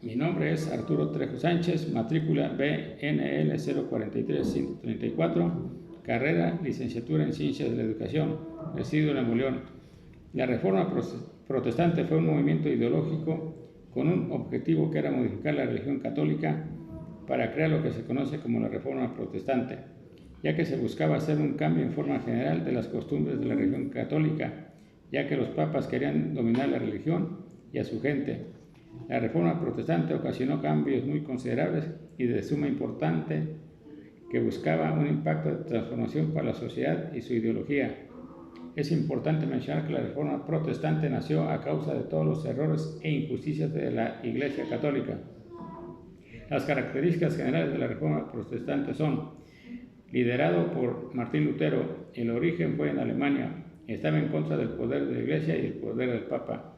Mi nombre es Arturo Trejo Sánchez, matrícula BNL 043134, carrera licenciatura en Ciencias de la Educación, resido en Nuevo León. La Reforma Protestante fue un movimiento ideológico con un objetivo que era modificar la religión católica para crear lo que se conoce como la Reforma Protestante, ya que se buscaba hacer un cambio en forma general de las costumbres de la religión católica, ya que los papas querían dominar la religión y a su gente. La Reforma Protestante ocasionó cambios muy considerables y de suma importancia que buscaba un impacto de transformación para la sociedad y su ideología. Es importante mencionar que la Reforma Protestante nació a causa de todos los errores e injusticias de la Iglesia Católica. Las características generales de la Reforma Protestante son: liderado por Martín Lutero, el origen fue en Alemania, estaba en contra del poder de la Iglesia y el poder del Papa.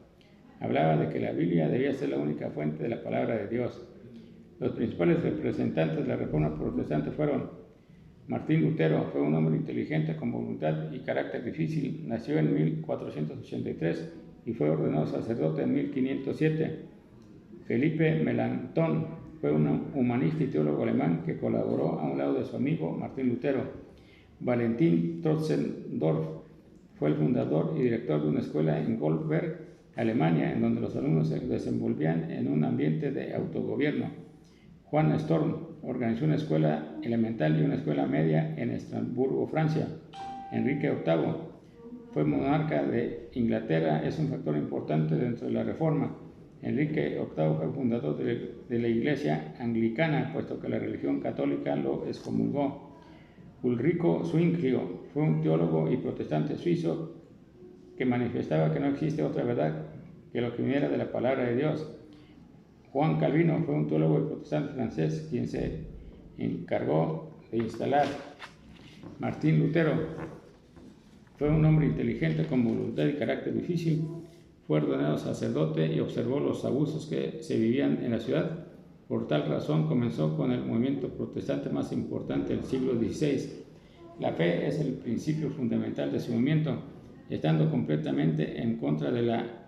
Hablaba de que la Biblia debía ser la única fuente de la palabra de Dios. Los principales representantes de la Reforma Protestante fueron: Martín Lutero fue un hombre inteligente con voluntad y carácter difícil. Nació en 1483 y fue ordenado sacerdote en 1507. Felipe Melanchthon fue un humanista y teólogo alemán que colaboró a un lado de su amigo Martín Lutero. Valentín Trotzendorf fue el fundador y director de una escuela en Goldberg, Alemania, en donde los alumnos se desenvolvían en un ambiente de autogobierno. Juan Storm organizó una escuela elemental y una escuela media en Estrasburgo, Francia. Enrique VIII fue monarca de Inglaterra, es un factor importante dentro de la Reforma. Enrique VIII fue fundador de la Iglesia Anglicana, puesto que la religión católica lo excomulgó. Ulrico Zwinglio fue un teólogo y protestante suizo que manifestaba que no existe otra verdad que lo que viniera de la palabra de Dios. Juan Calvino fue un teólogo y protestante francés quien se encargó de instalar. Martín Lutero fue un hombre inteligente con voluntad y carácter difícil. Fue ordenado sacerdote y observó los abusos que se vivían en la ciudad. Por tal razón comenzó con el movimiento protestante más importante del siglo XVI. La fe es el principio fundamental de su movimiento, estando completamente en contra de la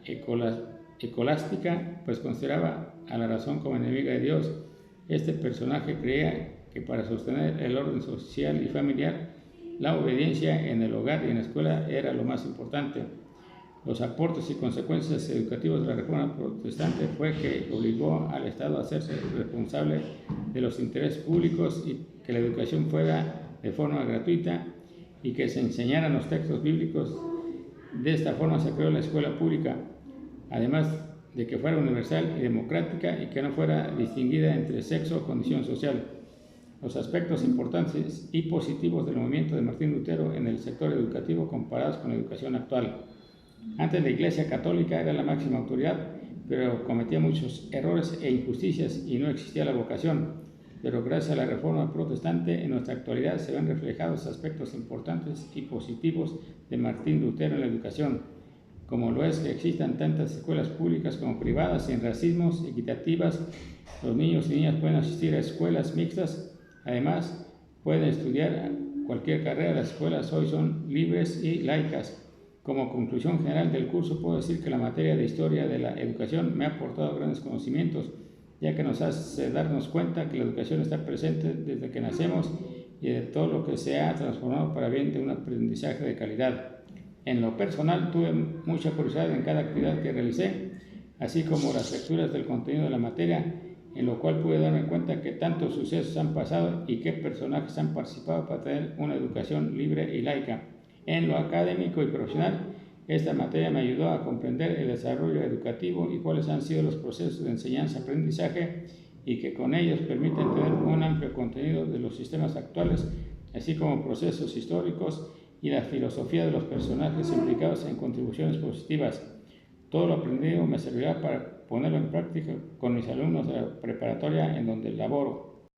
escolástica, pues consideraba a la razón como enemiga de Dios. Este personaje creía que para sostener el orden social y familiar, la obediencia en el hogar y en la escuela era lo más importante. Los aportes y consecuencias educativas de la Reforma Protestante fue que obligó al Estado a hacerse responsable de los intereses públicos y que la educación fuera de forma gratuita y que se enseñaran los textos bíblicos. De esta forma se creó la escuela pública, además de que fuera universal y democrática y que no fuera distinguida entre sexo o condición social. Los aspectos importantes y positivos del movimiento de Martín Lutero en el sector educativo comparados con la educación actual. Antes la Iglesia Católica era la máxima autoridad, pero cometía muchos errores e injusticias y no existía la vocación. Pero gracias a la Reforma Protestante, en nuestra actualidad se ven reflejados aspectos importantes y positivos de Martín Lutero en la educación, como lo es que existan tantas escuelas públicas como privadas, sin racismos, equitativas. Los niños y niñas pueden asistir a escuelas mixtas, además pueden estudiar cualquier carrera. Las escuelas hoy son libres y laicas. Como conclusión general del curso puedo decir que la materia de historia de la educación me ha aportado grandes conocimientos, ya que nos hace darnos cuenta que la educación está presente desde que nacemos y de todo lo que se ha transformado para bien de un aprendizaje de calidad. En lo personal tuve mucha curiosidad en cada actividad que realicé, así como las lecturas del contenido de la materia, en lo cual pude darme cuenta que tantos sucesos han pasado y qué personajes han participado para tener una educación libre y laica. En lo académico y profesional, esta materia me ayudó a comprender el desarrollo educativo y cuáles han sido los procesos de enseñanza-aprendizaje y que con ellos permiten tener un amplio contenido de los sistemas actuales, así como procesos históricos y la filosofía de los personajes implicados en contribuciones positivas. Todo lo aprendido me servirá para ponerlo en práctica con mis alumnos de la preparatoria en donde laboro.